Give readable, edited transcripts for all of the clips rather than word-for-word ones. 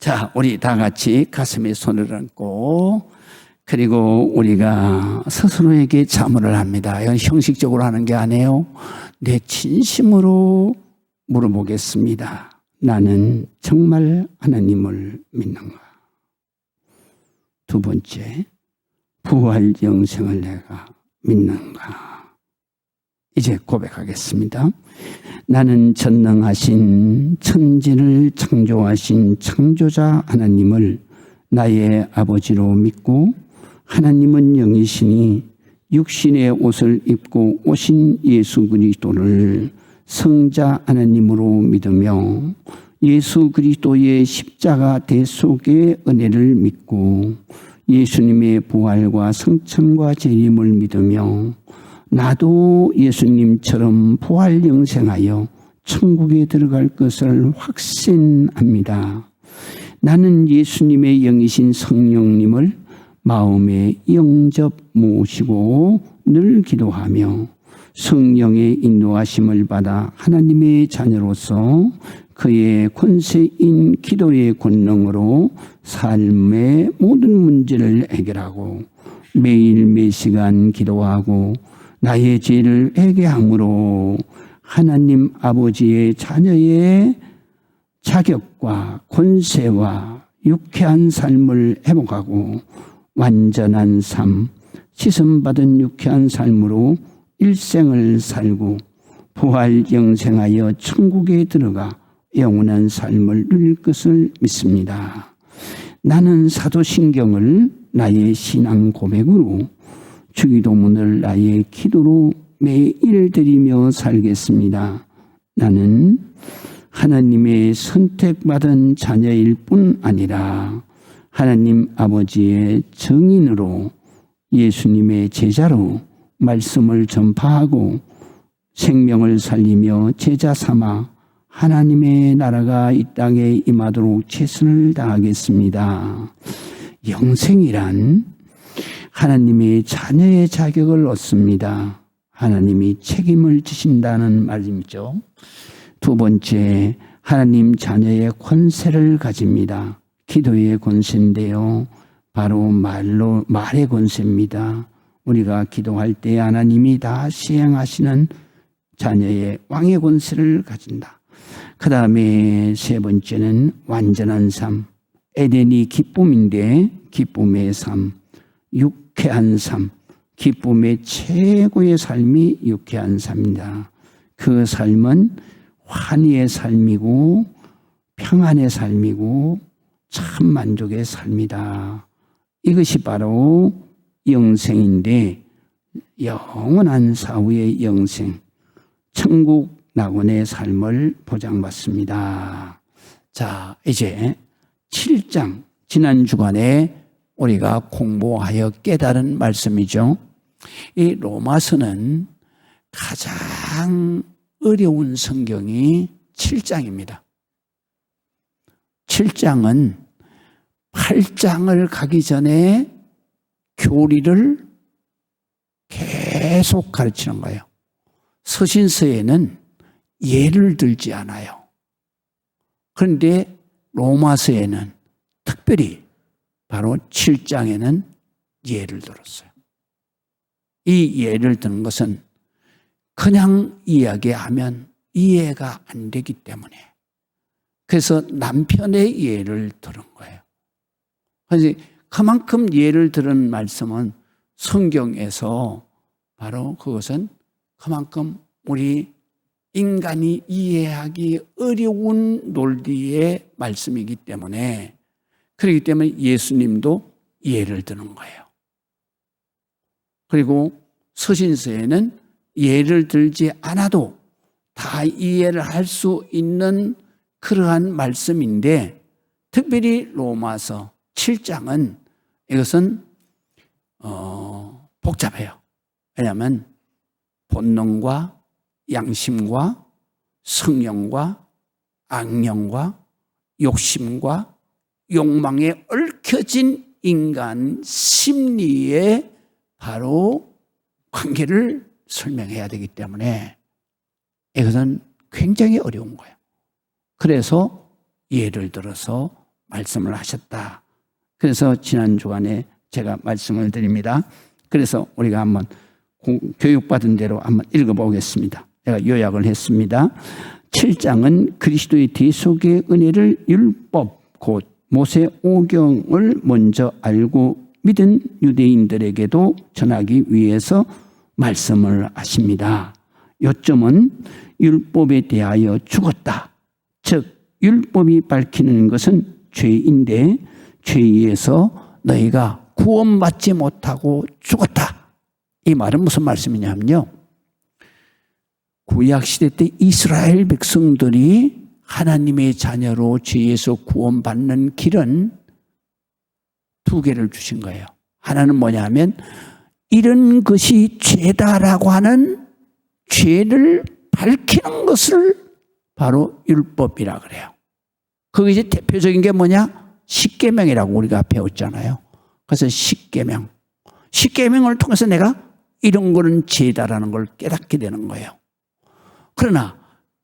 자, 우리 다 같이 가슴에 손을 얹고, 그리고 우리가 스스로에게 자문을 합니다. 이건 형식적으로 하는 게 아니에요. 내 진심으로 물어보겠습니다. 나는 정말 하나님을 믿는가? 두 번째, 부활 영생을 내가 믿는가? 이제 고백하겠습니다. 나는 전능하신 천지를 창조하신 창조자 하나님을 나의 아버지로 믿고, 하나님은 영이시니 육신의 옷을 입고 오신 예수 그리스도를 성자 하나님으로 믿으며, 예수 그리스도의 십자가 대속의 은혜를 믿고, 예수님의 부활과 성천과 재림을 믿으며, 나도 예수님처럼 부활 영생하여 천국에 들어갈 것을 확신합니다. 나는 예수님의 영이신 성령님을 마음에 영접 모시고 늘 기도하며 성령의 인도하심을 받아 하나님의 자녀로서 그의 권세인 기도의 권능으로 삶의 모든 문제를 해결하고 매일 매시간 기도하고 나의 죄를 회개함으로 하나님 아버지의 자녀의 자격과 권세와 유쾌한 삶을 회복하고 완전한 삶, 씻음받은 유쾌한 삶으로 일생을 살고 부활 영생하여 천국에 들어가 영원한 삶을 누릴 것을 믿습니다. 나는 사도신경을 나의 신앙 고백으로, 주기도문을 나의 기도로 매일 드리며 살겠습니다. 나는 하나님의 선택받은 자녀일 뿐 아니라 하나님 아버지의 증인으로, 예수님의 제자로 말씀을 전파하고 생명을 살리며 제자 삼아 하나님의 나라가 이 땅에 임하도록 최선을 다하겠습니다. 영생이란 하나님의 자녀의 자격을 얻습니다. 하나님이 책임을 지신다는 말이죠. 두 번째, 하나님 자녀의 권세를 가집니다. 기도의 권세인데요, 바로 말의 권세입니다. 우리가 기도할 때 하나님이 다 시행하시는 자녀의 왕의 권세를 가진다. 그 다음에 세 번째는 완전한 삶. 에덴이 기쁨인데 기쁨의 삶, 유쾌한 삶, 기쁨의 최고의 삶이 유쾌한 삶이다. 그 삶은 환희의 삶이고 평안의 삶이고 참 만족의 삶이다. 이것이 바로 영생인데, 영원한 사후의 영생, 천국 낙원의 삶을 보장받습니다. 자, 이제 7장, 지난 주간에 우리가 공부하여 깨달은 말씀이죠. 이 로마서는 가장 어려운 성경이 7장입니다. 7장은 8장을 가기 전에 교리를 계속 가르치는 거예요. 서신서에는 예를 들지 않아요. 그런데 로마서에는 특별히 바로 7장에는 예를 들었어요. 이 예를 드는 것은 그냥 이야기하면 이해가 안 되기 때문에, 그래서 남편의 예를 들은 거예요. 그래서 그만큼 예를 들은 말씀은 성경에서 바로 그것은 그만큼 우리 인간이 이해하기 어려운 논리의 말씀이기 때문에, 그렇기 때문에 예수님도 예를 드는 거예요. 그리고 서신서에는 예를 들지 않아도 다 이해를 할 수 있는 그러한 말씀인데, 특별히 로마서 7장은 이것은 복잡해요. 왜냐하면 본능과 양심과 성령과 악령과 욕심과 욕망에 얽혀진 인간 심리의 바로 관계를 설명해야 되기 때문에 이것은 굉장히 어려운 거예요. 그래서 예를 들어서 말씀을 하셨다. 그래서 지난 주간에 제가 말씀을 드립니다. 그래서 우리가 한번 교육받은 대로 한번 읽어보겠습니다. 제가 요약을 했습니다. 7장은 그리스도의 대속의 은혜를 율법 곧 모세 오경을 먼저 알고 믿은 유대인들에게도 전하기 위해서 말씀을 하십니다. 요점은 율법에 대하여 죽었다. 즉 율법이 밝히는 것은 죄인데 죄에서 너희가 구원받지 못하고 죽었다. 이 말은 무슨 말씀이냐면요, 구약시대 때 이스라엘 백성들이 하나님의 자녀로 죄에서 구원받는 길은 두 개를 주신 거예요. 하나는 뭐냐면 이런 것이 죄다라고 하는 죄를 밝히는 것을 바로 율법이라 그래요. 그게 이제 대표적인 게 뭐냐? 십계명이라고 우리가 배웠잖아요. 그래서 십계명을 통해서 내가 이런 거는 죄다라는 걸 깨닫게 되는 거예요. 그러나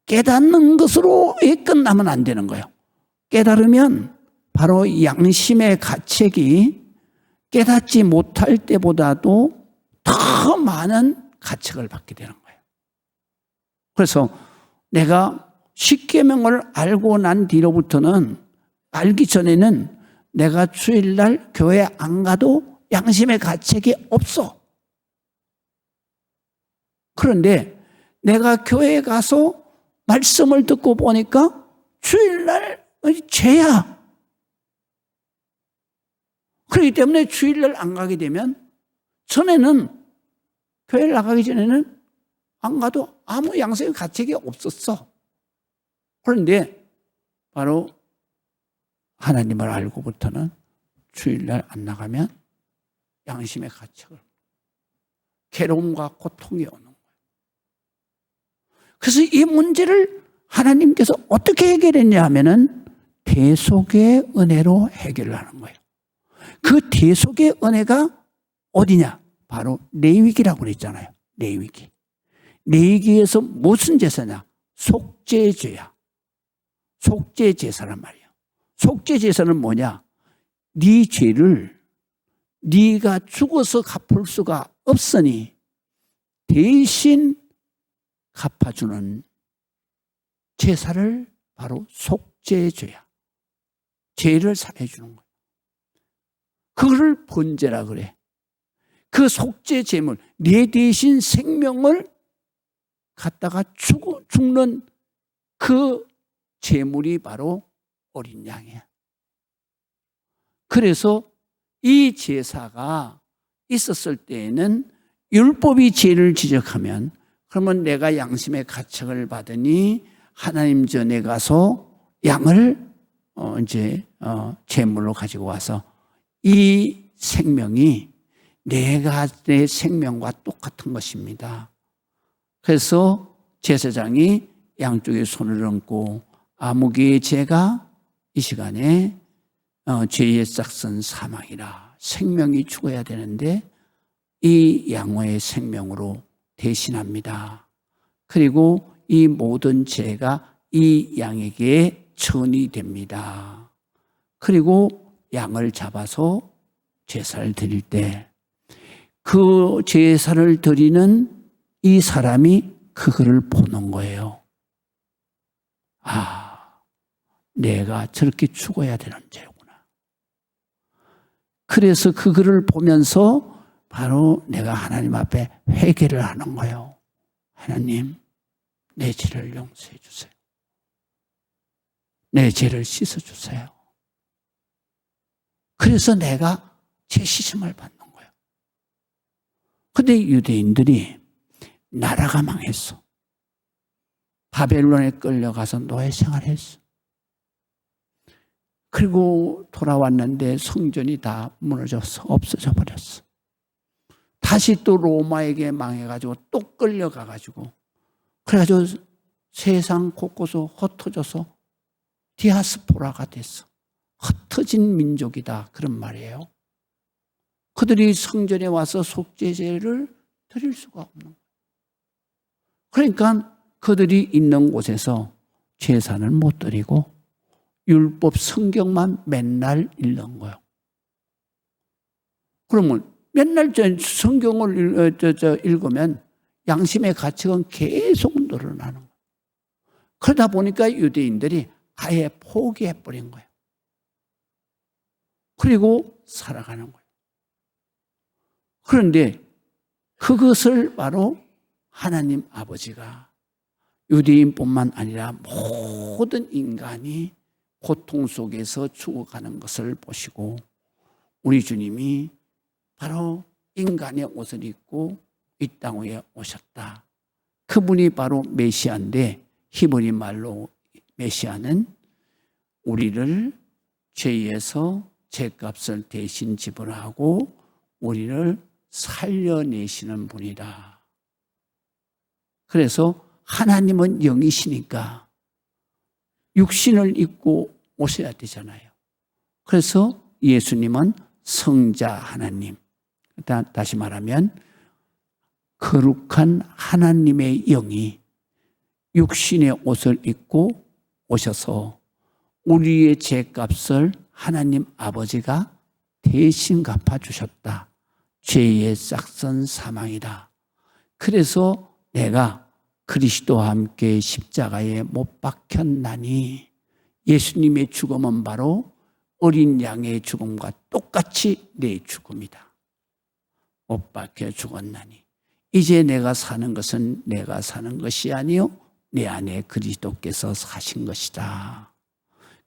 깨닫는 것으로 끝나면 안 되는 거예요. 깨달으면 바로 양심의 가책이 깨닫지 못할 때보다도 더 많은 가책을 받게 되는 거예요. 그래서 내가 십계명을 알고 난 뒤로부터는, 알기 전에는 내가 주일날 교회 안 가도 양심의 가책이 없어. 그런데 내가 교회에 가서 말씀을 듣고 보니까 주일날 죄야. 그렇기 때문에 주일날 안 가게 되면, 전에는 교회를 나가기 전에는 안 가도 아무 양심의 가책이 없었어. 그런데 바로 하나님을 알고부터는 주일날 안 나가면 양심의 가책을, 괴로움과 고통이 오는 거예요. 그래서 이 문제를 하나님께서 어떻게 해결했냐 하면은 대속의 은혜로 해결을 하는 거예요. 그 대속의 은혜가 어디냐? 바로 레위기라고 그랬잖아요. 레위기. 레위기에서 무슨 제사냐? 속죄제야. 속죄제사란 말이에요. 속죄제사는 뭐냐? 네 죄를 네가 죽어서 갚을 수가 없으니 대신 갚아주는 제사를 바로 속죄죄야. 죄를 사해주는 거예요. 그거를 번제라 그래. 그 속죄 제물, 내 대신 생명을 갖다가 죽는 그 제물이 바로 어린 양이야. 그래서 이 제사가 있었을 때에는 율법이 죄를 지적하면, 그러면 내가 양심의 가책을 받으니 하나님 전에 가서 양을 제물로 가지고 와서 이 생명이 내 생명과 똑같은 것입니다. 그래서 제사장이 양쪽에 손을 얹고 아무개의 죄가 이 시간에 죄의 싹은 사망이라, 생명이 죽어야 되는데 이 양의 생명으로 대신합니다. 그리고 이 모든 죄가 이 양에게 전이 됩니다. 그리고 양을 잡아서 제사를 드릴 때 그 제사를 드리는 이 사람이 그거를 보는 거예요. 아, 내가 저렇게 죽어야 되는 죄구나. 그래서 그거를 보면서 바로 내가 하나님 앞에 회개를 하는 거예요. 하나님, 내 죄를 용서해 주세요. 내 죄를 씻어 주세요. 그래서 내가 죄 씻음을 받는 거예요. 그런데 유대인들이 나라가 망했어. 바벨론에 끌려가서 노예 생활했어. 그리고 돌아왔는데 성전이 다 무너져서 없어져 버렸어. 다시 또 로마에게 망해가지고 또 끌려가가지고, 그래가지고 세상 곳곳으로 흩어져서 디아스포라가 됐어. 흩어진 민족이다, 그런 말이에요. 그들이 성전에 와서 속죄제를 드릴 수가 없는 거예요. 그러니까 그들이 있는 곳에서 제사는 못 드리고 율법 성경만 맨날 읽는 거예요. 그러면 맨날 성경을 읽으면 양심의 가치가 계속 늘어나는 거예요. 그러다 보니까 유대인들이 아예 포기해버린 거예요. 그리고 살아가는 거예요. 그런데 그것을 바로 하나님 아버지가 유대인뿐만 아니라 모든 인간이 고통 속에서 죽어가는 것을 보시고 우리 주님이 바로 인간의 옷을 입고 이 땅 위에 오셨다. 그분이 바로 메시아인데 히브리 말로 메시아는 우리를 죄에서 죄값을 대신 지불하고 우리를 살려내시는 분이다. 그래서 하나님은 영이시니까 육신을 입고 오셔야 되잖아요. 그래서 예수님은 성자 하나님, 다시 말하면 거룩한 하나님의 영이 육신의 옷을 입고 오셔서 우리의 죄값을 하나님 아버지가 대신 갚아주셨다. 죄의 싹선 사망이다. 그래서 내가 그리스도와 함께 십자가에 못 박혔나니 예수님의 죽음은 바로 어린 양의 죽음과 똑같이 내 죽음이다. 못 박혀 죽었나니 이제 내가 사는 것은 내가 사는 것이 아니요 내 안에 그리스도께서 사신 것이다.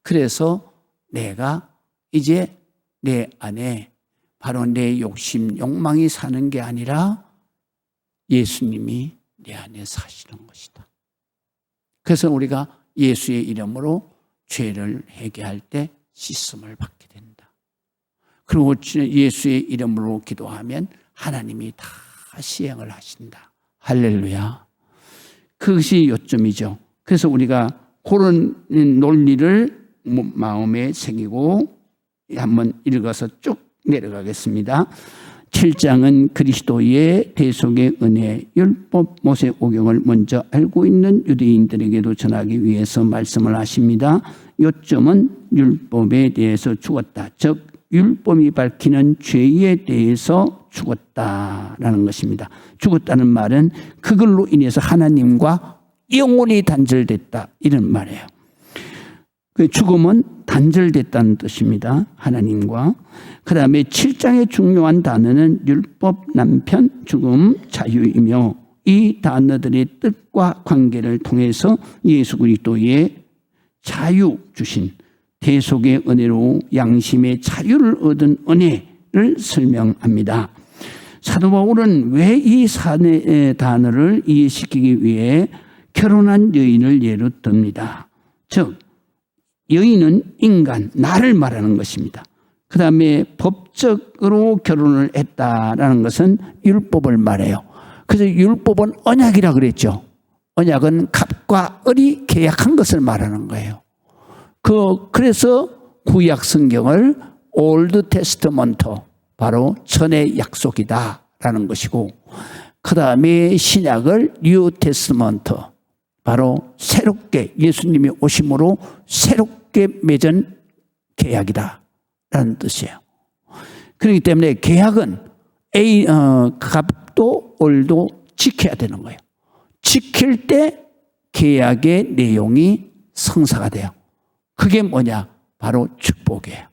그래서 내가 이제 내 안에 바로 내 욕심, 욕망이 사는 게 아니라 예수님이 내 안에 사시는 것이다. 그래서 우리가 예수의 이름으로 죄를 회개할 때 씻음을 받게 된다. 그리고 예수의 이름으로 기도하면 하나님이 다 시행을 하신다. 할렐루야. 그것이 요점이죠. 그래서 우리가 그런 논리를 마음에 새기고 한번 읽어서 쭉 내려가겠습니다. 7장은 그리스도의 대속의 은혜, 율법, 모세오경을 먼저 알고 있는 유대인들에게도 전하기 위해서 말씀을 하십니다. 요점은 율법에 대해서 죽었다. 즉 율법이 밝히는 죄에 대해서 죽었다라는 것입니다. 죽었다는 말은 그걸로 인해서 하나님과 영원히 단절됐다 이런 말이에요. 그 죽음은 단절됐다는 뜻입니다. 하나님과. 그 다음에 7장의 중요한 단어는 율법, 남편, 죽음, 자유이며 이 단어들의 뜻과 관계를 통해서 예수 그리스도의 자유 주신 대속의 은혜로 양심의 자유를 얻은 은혜를 설명합니다. 사도 바울은 왜 이 단어를 이해시키기 위해 결혼한 여인을 예로 듭니다. 즉 여인은 인간, 나를 말하는 것입니다. 그 다음에 법적으로 결혼을 했다라는 것은 율법을 말해요. 그래서 율법은 언약이라 그랬죠. 언약은 갑과 을이 계약한 것을 말하는 거예요. 그래서 구약 성경을 올드 테스트먼트, 바로 전의 약속이다라는 것이고, 그 다음에 신약을 뉴 테스트먼트, 바로 새롭게 예수님이 오심으로 새롭게 맺은 계약이다라는 뜻이에요. 그렇기 때문에 계약은 갑도 을도 지켜야 되는 거예요. 지킬 때 계약의 내용이 성사가 돼요. 그게 뭐냐? 바로 축복이에요.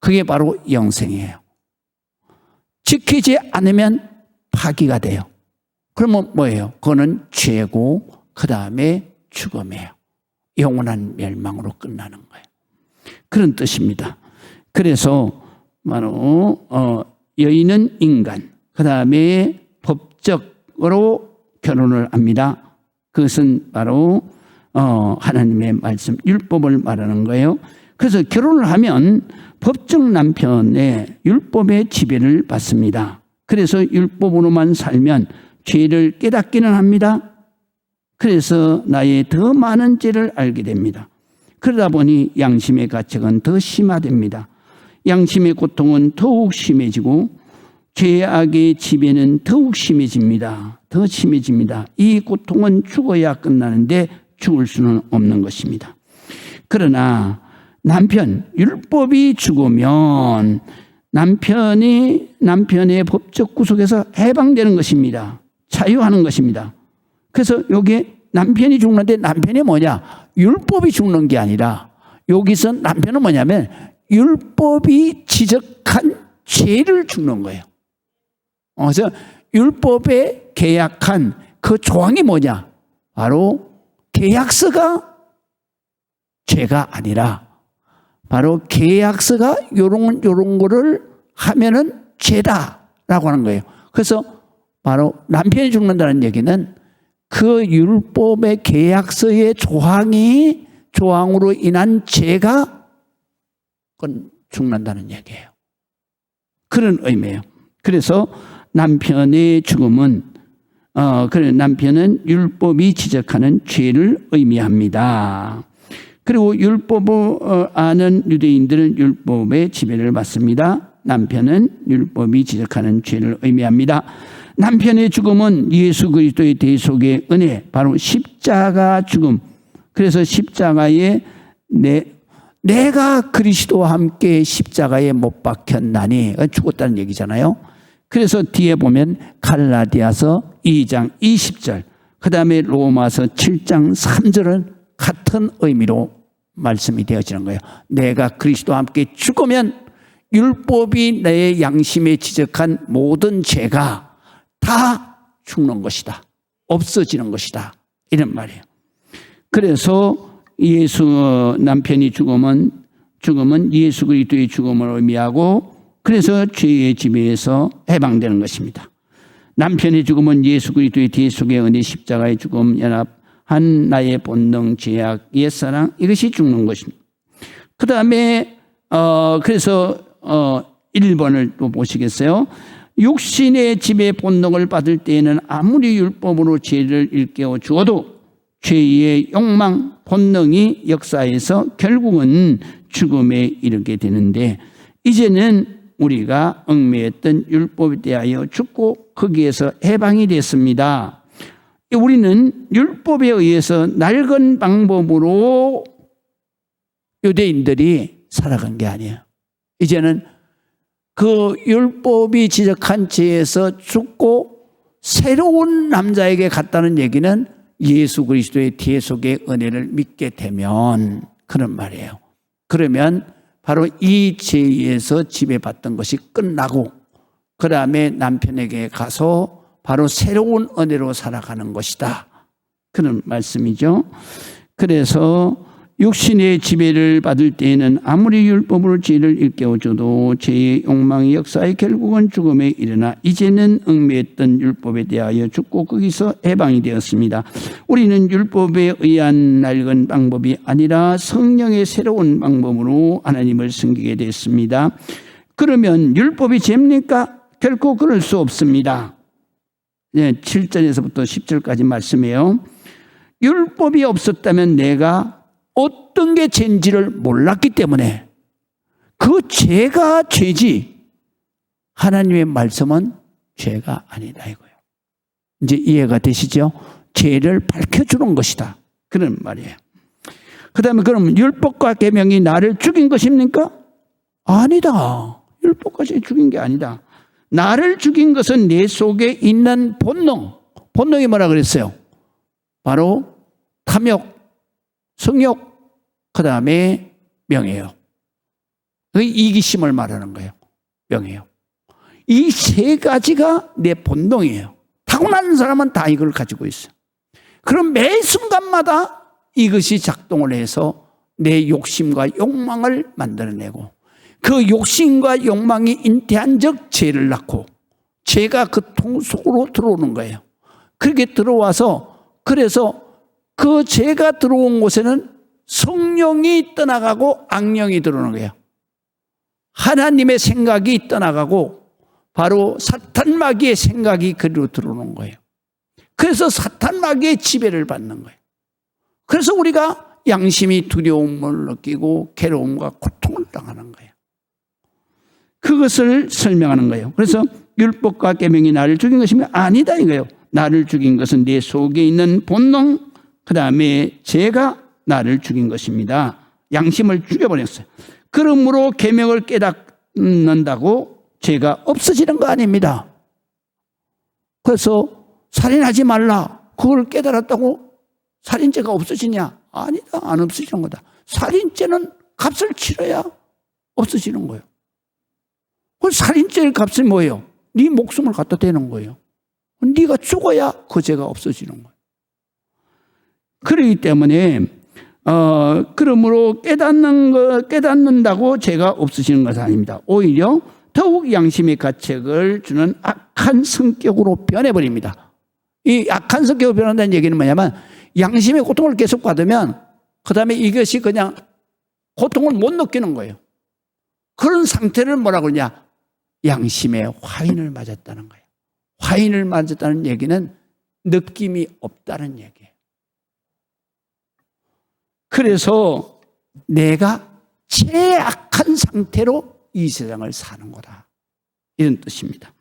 그게 바로 영생이에요. 지키지 않으면 파기가 돼요. 그러면 뭐예요? 그거는 죄고 그 다음에 죽음이에요. 영원한 멸망으로 끝나는 거예요. 그런 뜻입니다. 그래서 바로 여인은 인간, 그 다음에 법적으로 결혼을 합니다. 그것은 바로 하나님의 말씀, 율법을 말하는 거예요. 그래서 결혼을 하면 법적 남편의 율법의 지배를 받습니다. 그래서 율법으로만 살면 죄를 깨닫기는 합니다. 그래서 나의 더 많은 죄를 알게 됩니다. 그러다 보니 양심의 가책은 더 심화됩니다. 양심의 고통은 더욱 심해지고 죄악의 지배는 더욱 심해집니다. 더 심해집니다. 이 고통은 죽어야 끝나는데 죽을 수는 없는 것입니다. 그러나 남편, 율법이 죽으면 남편의 법적 구속에서 해방되는 것입니다. 자유하는 것입니다. 그래서 여기에 남편이 죽는데 남편이 뭐냐? 율법이 죽는 게 아니라 여기서 남편은 뭐냐면 율법이 지적한 죄를 죽는 거예요. 그래서 율법에 계약한 그 조항이 뭐냐? 바로 계약서가 죄가 아니라 바로 계약서가 요런 거를 하면은 죄다라고 하는 거예요. 그래서 바로 남편이 죽는다는 얘기는 그 율법의 계약서의 조항으로 인한 죄가 죽는다는 얘기예요. 그런 의미예요. 그래서 남편의 죽음은 남편은 율법이 지적하는 죄를 의미합니다. 그리고 율법을 아는 유대인들은 율법의 지배를 받습니다. 남편은 율법이 지적하는 죄를 의미합니다. 남편의 죽음은 예수 그리스도의 대속의 은혜, 바로 십자가 죽음. 그래서 십자가에 내가 그리스도와 함께 십자가에 못 박혔나니 죽었다는 얘기잖아요. 그래서 뒤에 보면 갈라디아서 2장 20절, 그 다음에 로마서 7장 3절은 같은 의미로 말씀이 되어지는 거예요. 내가 그리스도와 함께 죽으면 율법이 내 양심에 지적한 모든 죄가 다 죽는 것이다. 없어지는 것이다. 이런 말이에요. 그래서 남편이 죽음은 예수 그리스도의 죽음을 의미하고 그래서 죄의 지배에서 해방되는 것입니다. 남편의 죽음은 예수 그리스도의 대속의 은혜 십자가의 죽음 연합한 나의 본능 죄악 옛사랑 이것이 죽는 것입니다. 그 다음에 그래서 1번을 또 보시겠어요? 육신의 지배 본능을 받을 때에는 아무리 율법으로 죄를 일깨워 주어도 죄의 욕망, 본능이 역사해서 결국은 죽음에 이르게 되는데 이제는 우리가 얽매였던 율법에 대하여 죽고 거기에서 해방이 됐습니다. 우리는 율법에 의해서 낡은 방법으로 유대인들이 살아간 게 아니에요. 이제는 그 율법이 지적한 죄에서 죽고 새로운 남자에게 갔다는 얘기는 예수 그리스도의 대속의 은혜를 믿게 되면 그런 말이에요. 그러면 바로 이 죄에서 지배받던 것이 끝나고 그 다음에 남편에게 가서 바로 새로운 은혜로 살아가는 것이다. 그런 말씀이죠. 그래서 육신의 지배를 받을 때에는 아무리 율법으로 죄를 일깨워줘도 죄의 욕망이 역사의 결국은 죽음에 이르나 이제는 얽매였던 율법에 대하여 죽고 거기서 해방이 되었습니다. 우리는 율법에 의한 낡은 방법이 아니라 성령의 새로운 방법으로 하나님을 섬기게 됐습니다. 그러면 율법이 죄입니까? 결코 그럴 수 없습니다. 7절에서부터 10절까지 말씀이에요. 율법이 없었다면 내가 어떤 게 죄인지를 몰랐기 때문에 그 죄가 죄지 하나님의 말씀은 죄가 아니다 이거예요. 이제 이해가 되시죠? 죄를 밝혀주는 것이다. 그런 말이에요. 그 다음에 그럼 율법과 계명이 나를 죽인 것입니까? 아니다. 율법까지 죽인 게 아니다. 나를 죽인 것은 내 속에 있는 본능이 뭐라 그랬어요? 바로 탐욕, 성욕, 그 다음에 명예욕. 이기심을 말하는 거예요. 명예욕. 이 세 가지가 내 본능이에요. 타고난 사람은 다 이걸 가지고 있어요. 그럼 매 순간마다 이것이 작동을 해서 내 욕심과 욕망을 만들어내고 그 욕심과 욕망이 잉태한 적 죄를 낳고 죄가 그 통 속으로 들어오는 거예요. 그렇게 들어와서 그래서 그 죄가 들어온 곳에는 성령이 떠나가고 악령이 들어오는 거예요. 하나님의 생각이 떠나가고 바로 사탄 마귀의 생각이 그리로 들어오는 거예요. 그래서 사탄 마귀의 지배를 받는 거예요. 그래서 우리가 양심이 두려움을 느끼고 괴로움과 고통을 당하는 거예요. 그것을 설명하는 거예요. 그래서 율법과 계명이 나를 죽인 것이면 아니다 이거예요. 나를 죽인 것은 내 속에 있는 본능, 그 다음에 죄가 나를 죽인 것입니다. 양심을 죽여버렸어요. 그러므로 계명을 깨닫는다고 죄가 없어지는 거 아닙니다. 그래서 살인하지 말라, 그걸 깨달았다고 살인죄가 없어지냐? 아니다, 안 없어지는 거다. 살인죄는 값을 치러야 없어지는 거예요. 그 살인죄의 값이 뭐예요? 네 목숨을 갖다 대는 거예요. 네가 죽어야 그 죄가 없어지는 거예요. 그렇기 때문에 그러므로 깨닫는다고 죄가 없어지는 것은 아닙니다. 오히려 더욱 양심의 가책을 주는 악한 성격으로 변해버립니다. 이 악한 성격으로 변한다는 얘기는 뭐냐면 양심의 고통을 계속 받으면 그 다음에 이것이 그냥 고통을 못 느끼는 거예요. 그런 상태를 뭐라고 그러냐? 양심의 화인을 맞았다는 거예요. 화인을 맞았다는 얘기는 느낌이 없다는 얘기예요. 그래서 내가 최악한 상태로 이 세상을 사는 거다, 이런 뜻입니다.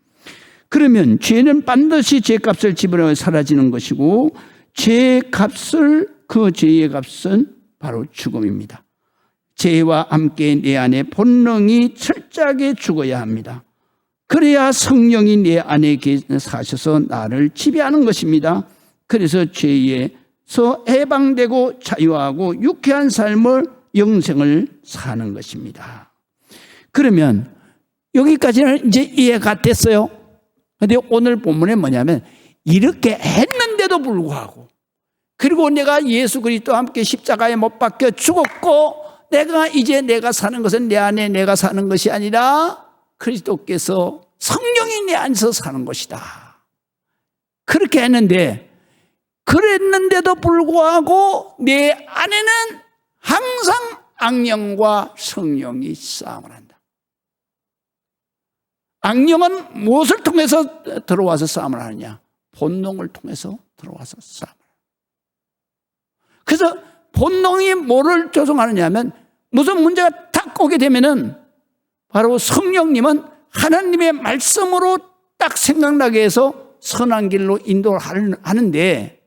그러면 죄는 반드시 죄값을 지불하여 사라지는 것이고 그 죄의 값은 바로 죽음입니다. 죄와 함께 내 안에 본능이 철저하게 죽어야 합니다. 그래야 성령이 내 안에 사셔서 나를 지배하는 것입니다. 그래서 죄에서 해방되고 자유하고 유쾌한 삶을, 영생을 사는 것입니다. 그러면 여기까지는 이제 이해가 됐어요. 그런데 오늘 본문에 뭐냐면 이렇게 했는데도 불구하고, 그리고 내가 예수 그리스도와 함께 십자가에 못 박혀 죽었고 이제 내가 사는 것은 내 안에 내가 사는 것이 아니라 그리스도께서 성령이 내 안에서 사는 것이다. 그렇게 했는데, 그랬는데도 불구하고 내 안에는 항상 악령과 성령이 싸움을 한다. 악령은 무엇을 통해서 들어와서 싸움을 하느냐? 본능을 통해서 들어와서 싸움을 합니다. 그래서 본능이 뭐를 조종하느냐 하면, 무슨 문제가 탁 오게 되면은 바로 성령님은 하나님의 말씀으로 딱 생각나게 해서 선한 길로 인도를 하는데,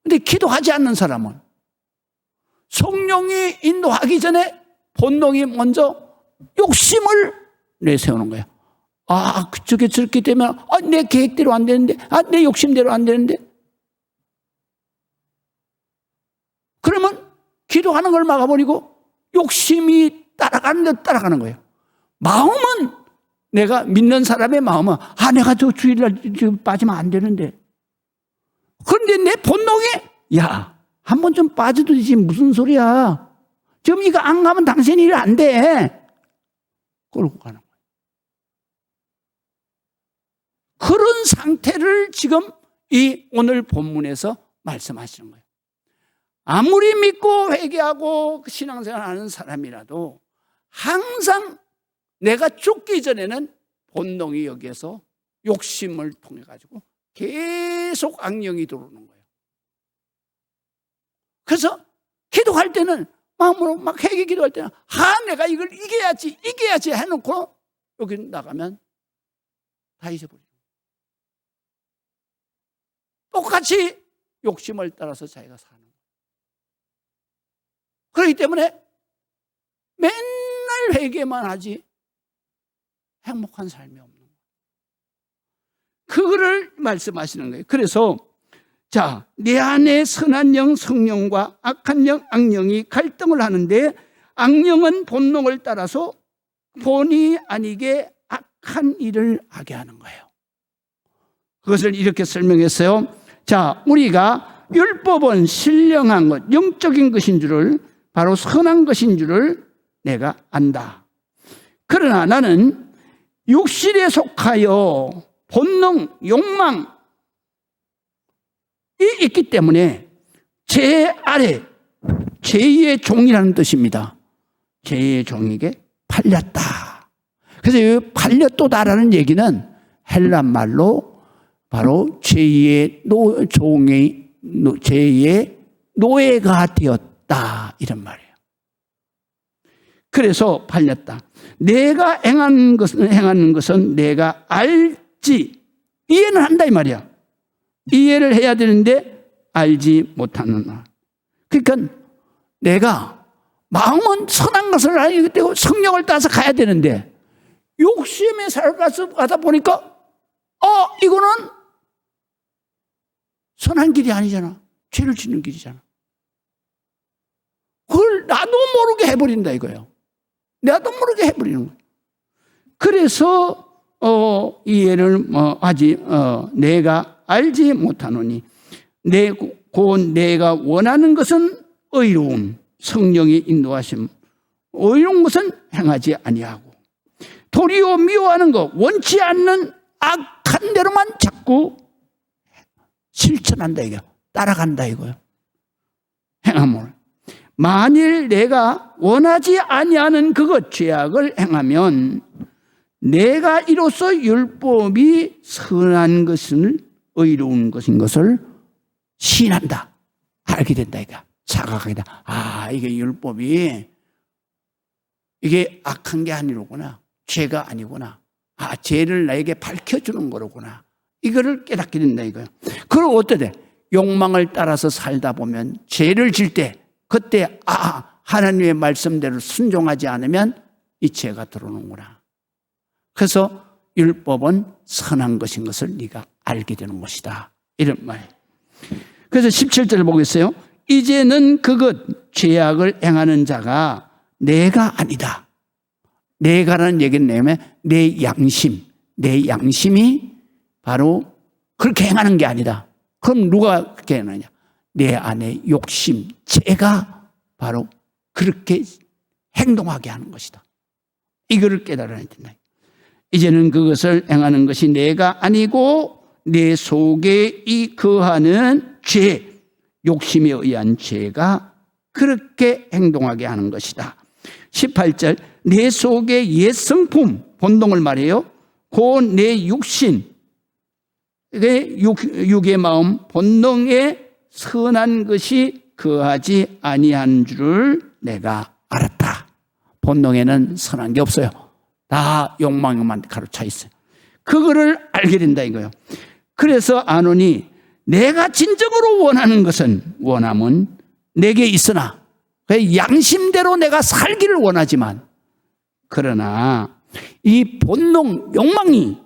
근데 기도하지 않는 사람은 성령이 인도하기 전에 본능이 먼저 욕심을 내세우는 거야. 그쪽에 저렇게 되면 내 계획대로 안 되는데, 내 욕심대로 안 되는데. 그러면 기도하는 걸 막아버리고 욕심이 따라가는 거예요. 마음은, 내가 믿는 사람의 마음은 내가 저 주일날 빠지면 안 되는데. 그런데 내 본능이 한 번 좀 빠져도 되지, 무슨 소리야. 지금 이거 안 가면 당신 일 안 돼. 끌고 가는 거예요. 그런 상태를 지금 이 오늘 본문에서 말씀하시는 거예요. 아무리 믿고 회개하고 신앙생활하는 사람이라도 항상 내가 죽기 전에는 본능이 여기에서 욕심을 통해 가지고 계속 악령이 들어오는 거예요. 그래서 기도할 때는 마음으로 막 회개 기도할 때는 내가 이걸 이겨야지 해놓고 여기 나가면 다 잊어버려요. 똑같이 욕심을 따라서 자기가 사는 거예요. 그렇기 때문에 맨날 회개만 하지 행복한 삶이 없는 거예요. 그거를 말씀하시는 거예요. 그래서 내 안에 선한 영 성령과 악한 영 악령이 갈등을 하는데, 악령은 본능을 따라서 본의 아니게 악한 일을 하게 하는 거예요. 그것을 이렇게 설명했어요. 우리가 율법은 신령한 것, 영적인 것인 줄을, 바로 선한 것인 줄을 내가 안다. 그러나 나는 육신에 속하여 본능, 욕망이 있기 때문에 죄 아래, 죄의 종이라는 뜻입니다. 죄의 종에게 팔렸다. 그래서 이 팔렸도다라는 얘기는 헬란 말로 바로 죄의 노예가 되었다, 이런 말이에요. 그래서 팔렸다. 내가 행하는 것은 내가 알지, 이해는 한다 이 말이야. 이해를 해야 되는데 알지 못하는 말. 그러니까 내가 마음은 선한 것을 알게 되고 성령을 따라서 가야 되는데 욕심에 살아가다 보니까 이거는 선한 길이 아니잖아. 죄를 짓는 길이잖아. 그걸 나도 모르게 해버린다 이거예요. 나도 모르게 해버리는 거예요. 그래서 이 예를 내가 알지 못하노니 곧 내가 원하는 것은 의로움, 성령의 인도하심, 의로운 것은 행하지 아니하고 도리어 미워하는 것, 원치 않는 악한 대로만 자꾸 실천한다 이거야. 따라간다 이거예요. 행함을. 만일 내가 원하지 아니하는 그것 죄악을 행하면 내가 이로써 율법이 선한 것을 의로운 것인 것을 시인한다. 알게 된다 이거야. 자각하게 된다. 이게 율법이 이게 악한 게 아니로구나. 죄가 아니구나. 죄를 나에게 밝혀주는 거로구나. 이거를 깨닫게 된다 이거예요. 그럼 어떻게 돼? 욕망을 따라서 살다 보면 죄를 질 때 그때 하나님의 말씀대로 순종하지 않으면 이 죄가 들어오는구나. 그래서 율법은 선한 것인 것을 네가 알게 되는 것이다. 이런 말. 그래서 17절 보겠어요. 이제는 그것 죄악을 행하는 자가 내가 아니다. 내가라는 얘기는 뭐냐면 내 양심이 바로 그렇게 행하는 게 아니다. 그럼 누가 그렇게 행하느냐? 내 안에 욕심, 죄가 바로 그렇게 행동하게 하는 것이다. 이거를 깨달아야 된다. 이제는 그것을 행하는 것이 내가 아니고 내 속에 이 거하는 죄, 욕심에 의한 죄가 그렇게 행동하게 하는 것이다. 18절 내 속에 옛 성품, 본능을 말해요. 곧 내 육신, 육의 마음, 본능에 선한 것이 거하지 아니한 줄을 내가 알았다. 본능에는 선한 게 없어요. 다 욕망에만 가로차 있어요. 그거를 알게 된다 이거예요. 그래서 아노니 내가 진정으로 원하는 것은 원함은 내게 있으나 양심대로 내가 살기를 원하지만 그러나 이 본능 욕망이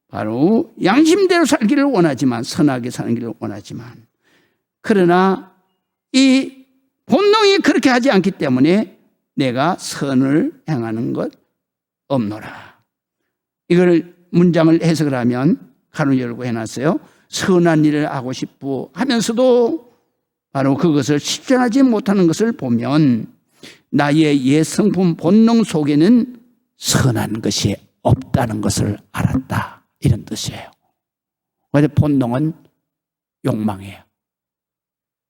바로 양심대로 살기를 원하지만 선하게 사는 길을 원하지만 그러나 이 본능이 그렇게 하지 않기 때문에 내가 선을 행하는 것 없노라. 이걸 문장을 해석을 하면 가로 열고 해놨어요. 선한 일을 하고 싶어 하면서도 바로 그것을 실천하지 못하는 것을 보면 나의 옛 성품 본능 속에는 선한 것이 없다는 것을 알았다. 이런 뜻이에요. 그런데 본능은 욕망이에요.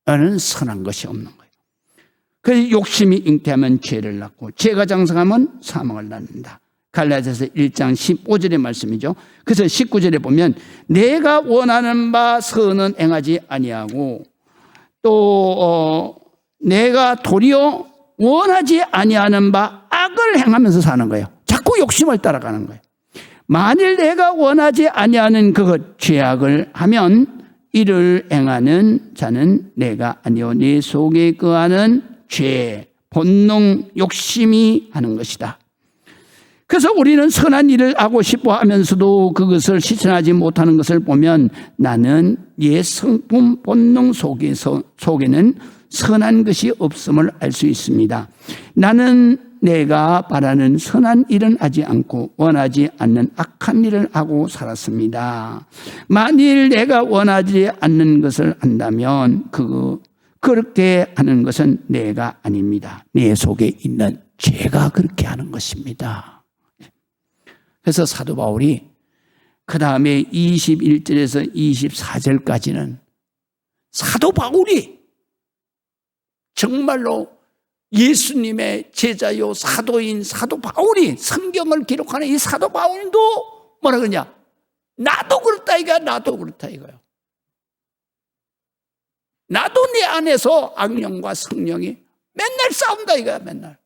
나는 선한 것이 없는 거예요. 그래서 욕심이 잉태하면 죄를 낳고 죄가 장성하면 사망을 낳는다. 갈라디아서 1장 15절의 말씀이죠. 그래서 19절에 보면 내가 원하는 바 선은 행하지 아니하고 또 내가 도리어 원하지 아니하는 바 악을 행하면서 사는 거예요. 자꾸 욕심을 따라가는 거예요. 만일 내가 원하지 아니하는 그것 죄악을 하면 이를 행하는 자는 내가 아니요 내 속에 거하는 죄, 본능, 욕심이 하는 것이다. 그래서 우리는 선한 일을 하고 싶어 하면서도 그것을 실천하지 못하는 것을 보면 나는 옛 성품 본능 속에는 선한 것이 없음을 알 수 있습니다. 나는 내가 바라는 선한 일은 하지 않고 원하지 않는 악한 일을 하고 살았습니다. 만일 내가 원하지 않는 것을 한다면 그렇게 하는 것은 내가 아닙니다. 내 속에 있는 죄가 그렇게 하는 것입니다. 그래서 사도 바울이 그 다음에 21절에서 24절까지는 사도 바울이 정말로 예수님의 제자요 사도인 사도 바울이 성경을 기록하는 이 사도 바울도 뭐라 그러냐? 나도 그렇다 이거야. 나도 그렇다 이거야. 나도 내 안에서 악령과 성령이 맨날 싸운다 이거야. 맨날.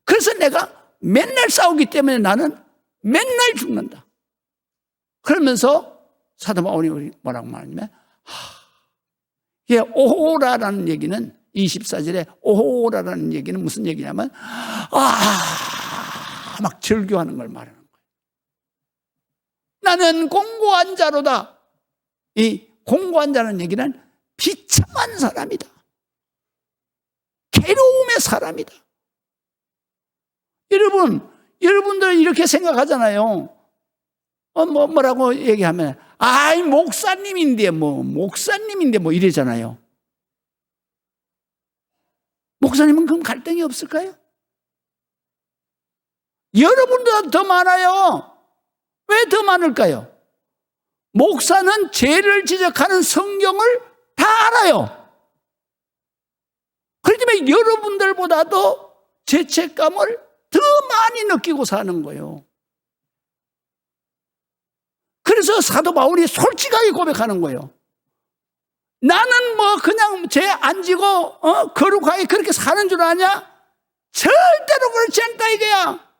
그래서 내가 맨날 싸우기 때문에 나는 맨날 죽는다. 그러면서 사도 바울이 뭐라고 말하냐면 오호라라는 얘기는 24절에 오호라라는 얘기는 무슨 얘기냐면 막 절규하는 걸 말하는 거예요. 나는 공고한 자로다. 이 공고한 자는 얘기는 비참한 사람이다. 괴로움의 사람이다. 여러분들 이렇게 생각하잖아요. 뭐라고 얘기하면 목사님인데 뭐 이러잖아요. 목사님은 그럼 갈등이 없을까요? 여러분보다 더 많아요. 왜 더 많을까요? 목사는 죄를 지적하는 성경을 다 알아요. 그렇기 때문에 여러분들보다도 죄책감을 더 많이 느끼고 사는 거예요. 그래서 사도 바울이 솔직하게 고백하는 거예요. 나는 그냥 죄 안 지고 거룩하게 그렇게 사는 줄 아냐? 절대로 그렇지 않다 이거야.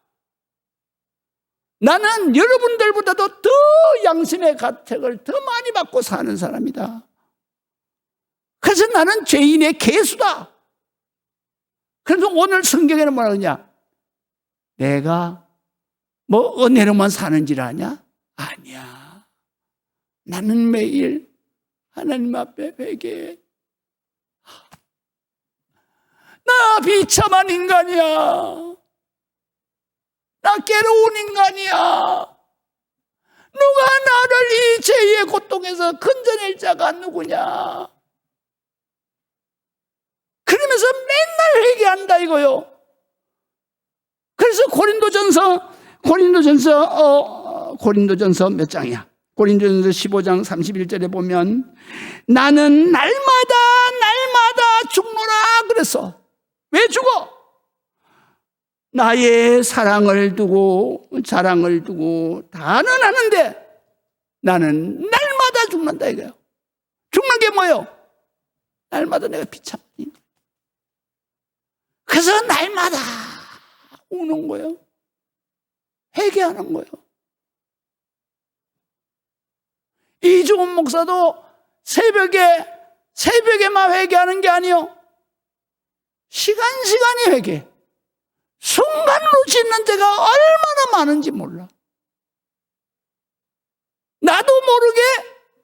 나는 여러분들보다도 더 양심의 가택을 더 많이 받고 사는 사람이다. 그래서 나는 죄인의 개수다. 그래서 오늘 성경에는 뭐라 그러냐? 내가 은혜로만 사는 줄 아냐? 아니야. 나는 매일 하나님 앞에 회개해. 나 비참한 인간이야. 나 괴로운 인간이야. 누가 나를 이 죄의 고통에서 건져낼 자가 누구냐. 그러면서 맨날 회개한다 이거요. 그래서 고린도전서 몇 장이야? 고린도전서 15장 31절에 보면 나는 날마다 죽노라 그랬어. 왜 죽어? 나의 자랑을 두고 다는 하는데 나는 날마다 죽는다 이거예요. 죽는 게 뭐예요? 날마다 내가 비참하니. 그래서 날마다 우는 거예요. 회개하는 거예요. 이종훈 목사도 새벽에만 회개하는 게 아니요. 시간이 회개. 순간으로 짓는 죄가 얼마나 많은지 몰라. 나도 모르게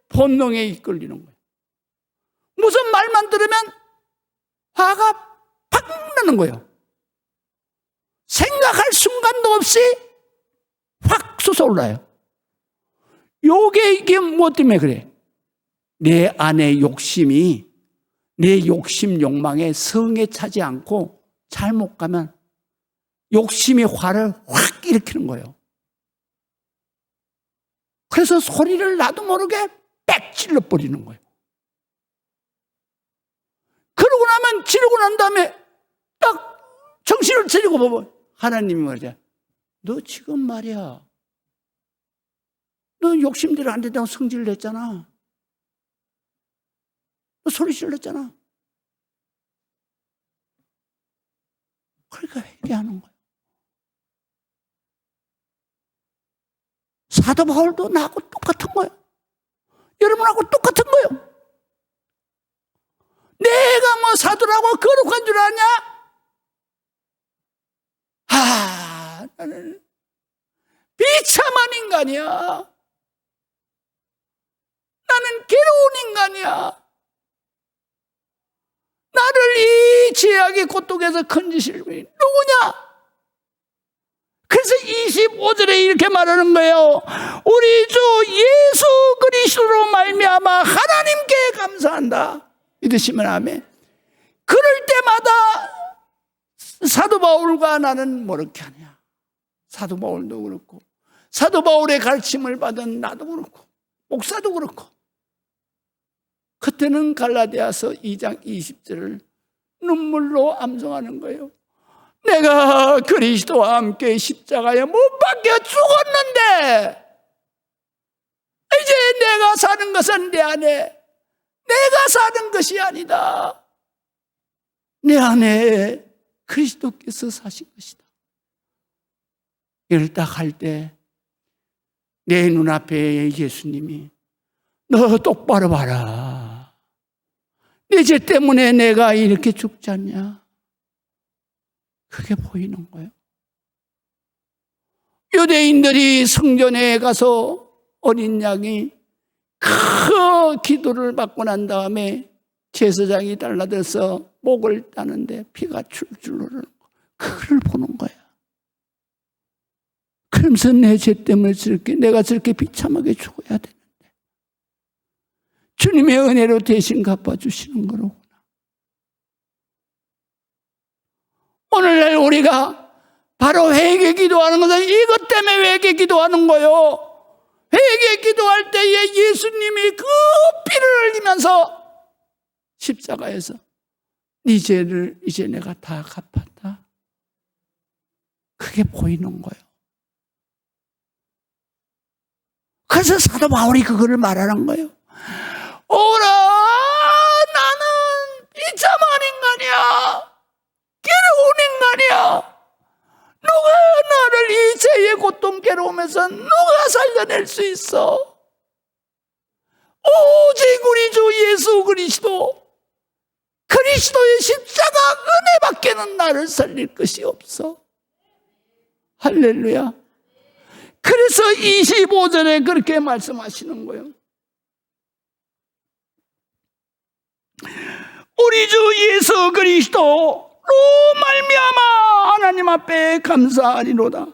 본능에 이끌리는 거예요. 무슨 말만 들으면 화가 팍 나는 거예요. 생각할 순간도 없이 확 솟아올라요. 이게 뭐 때문에 그래? 내 안의 욕심이 내 욕심 욕망에 성에 차지 않고 잘못 가면 욕심이 화를 확 일으키는 거예요. 그래서 소리를 나도 모르게 빽 찔러버리는 거예요. 그러고 나면 지르고 난 다음에 딱 정신을 차리고 보면 하나님이 말이야. 너 지금 말이야. 너 욕심대로 안 된다고 성질을 냈잖아. 너 소리 질렀잖아. 그러니까 회개하는 거야. 사도 바울도 나하고 똑같은 거예요. 여러분하고 똑같은 거예요. 내가 사도라고 거룩한 줄 아냐? 나는 비참한 인간이야. 나는 괴로운 인간이야. 나를 이 죄악의 고통에서 건지실 분이 누구냐? 그래서 25절에 이렇게 말하는 거예요. 우리 주 예수 그리스도로 말미암아 하나님께 감사한다. 믿으시면 아멘. 그럴 때마다 사도 바울과 나는 뭐렇게 하냐. 사도 바울도 그렇고 사도 바울의 가르침을 받은 나도 그렇고 목사도 그렇고 그때는 갈라디아서 2장 20절을 눈물로 암송하는 거예요. 내가 그리스도와 함께 십자가에 못 박혀 죽었는데 이제 내가 사는 것은 내 안에 내가 사는 것이 아니다. 내 안에 그리스도께서 사신 것이다. 이걸 딱 할 때 내 눈앞에 예수님이 너 똑바로 봐라. 내 죄 때문에 내가 이렇게 죽지 않냐? 그게 보이는 거예요. 유대인들이 성전에 가서 어린 양이 큰 기도를 받고 난 다음에 제사장이 달라들어서 목을 따는데 피가 줄줄 흐르는 거, 그걸 보는 거야. 그러면서 내 죄 때문에 내가 저렇게 비참하게 죽어야 되는데 주님의 은혜로 대신 갚아주시는 거로구나. 오늘날 우리가 바로 회개 기도하는 것은 이것 때문에 회개 기도하는 거요. 회개 기도할 때에 예수님이 그 피를 흘리면서 십자가에서 네 죄를 이제 내가 다 갚았다. 그게 보이는 거예요. 그래서 사도 바울이 그거를 말하는 거예요. 오라, 나는 비참한 인간이야. 괴로운 인간이야. 누가 나를 이 죄의 고통 괴로우면서 누가 살려낼 수 있어? 오직 우리 주 예수 그리스도의 십자가 은혜밖에는 나를 살릴 것이 없어. 할렐루야. 그래서 25절에 그렇게 말씀하시는 거예요. 우리 주 예수 그리스도로 말미암아 하나님 앞에 감사하리로다.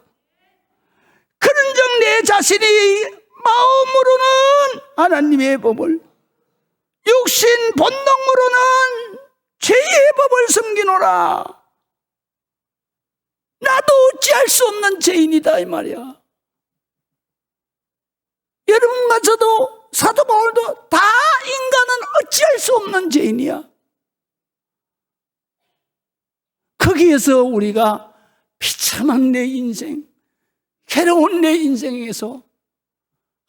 그런즉 내 자신이 마음으로는 하나님의 법을, 육신 본능으로는 죄의 법을 섬기노라. 나도 어찌할 수 없는 죄인이다 이 말이야. 여러분과 저도 사도 바울도 다 인간은 어찌할 수 없는 죄인이야. 거기에서 우리가 비참한 내 인생, 괴로운 내 인생에서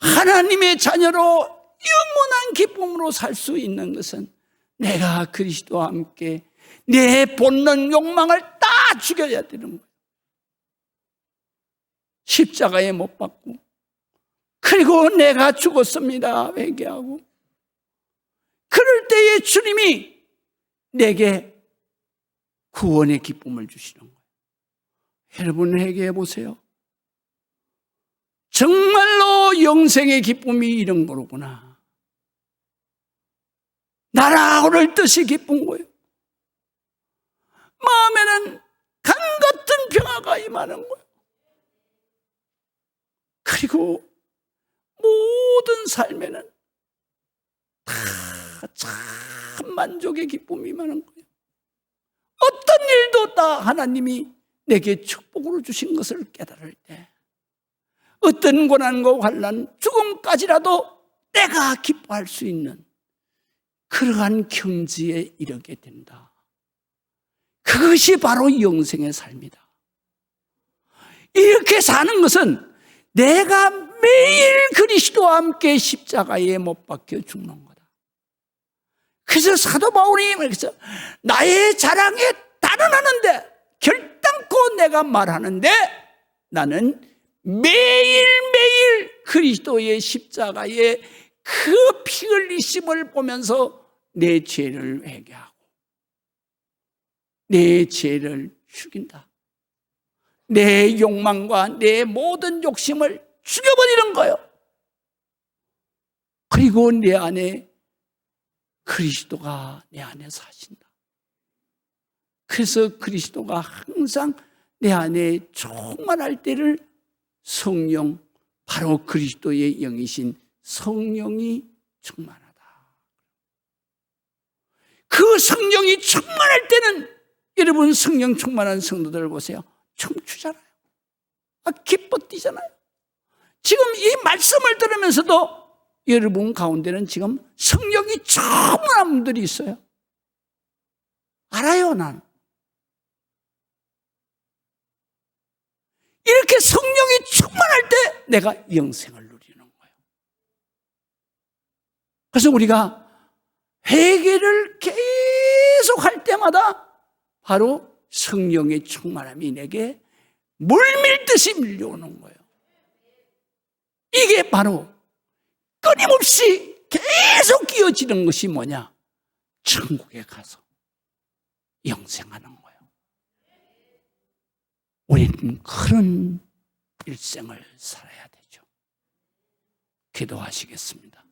하나님의 자녀로 영원한 기쁨으로 살 수 있는 것은 내가 그리스도와 함께 내 본능 욕망을 다 죽여야 되는 거예요. 십자가에 못 박고, 그리고 내가 죽었습니다 회개하고, 그럴 때에 주님이 내게 구원의 기쁨을 주시는 거예요. 여러분 회개해 보세요. 정말로 영생의 기쁨이 이런 거로구나. 나라를 뜻이 기쁜 거예요. 마음에는 강 같은 평화가 임하는 거예요. 그리고 모든 삶에는 다 참 만족의 기쁨이 임하는 거예요. 어떤 일도 다 하나님이 내게 축복으로 주신 것을 깨달을 때, 어떤 고난과 환난, 죽음까지라도 내가 기뻐할 수 있는 그러한 경지에 이르게 된다. 그것이 바로 영생의 삶이다. 이렇게 사는 것은 내가 매일 그리스도와 함께 십자가에 못 박혀 죽는 거다. 그래서 사도 바울이 말해서 나의 자랑에 달아나는데 결단코 내가 말하는데 나는 매일매일 그리스도의 십자가의 그 피 흘리심을 보면서 내 죄를 회개하고 내 죄를 죽인다. 내 욕망과 내 모든 욕심을 죽여버리는 거예요. 그리고 내 안에 그리스도가 내 안에 사신다. 그래서 그리스도가 항상 내 안에 충만할 때를 성령, 바로 그리스도의 영이신 성령이 충만하다. 그 성령이 충만할 때는 여러분 성령 충만한 성도들 보세요. 춤추잖아요. 기뻐 뛰잖아요. 지금 이 말씀을 들으면서도 여러분 가운데는 지금 성령이 충만한 분들이 있어요. 알아요, 난. 이렇게 성령이 충만할 때 내가 영생을 누리는 거예요. 그래서 우리가 회개를 계속 할 때마다 바로 성령의 충만함이 내게 물밀듯이 밀려오는 거예요. 이게 바로 끊임없이 계속 이어지는 것이 뭐냐? 천국에 가서 영생하는 거예요. 우리는 그런 일생을 살아야 되죠. 기도하시겠습니다.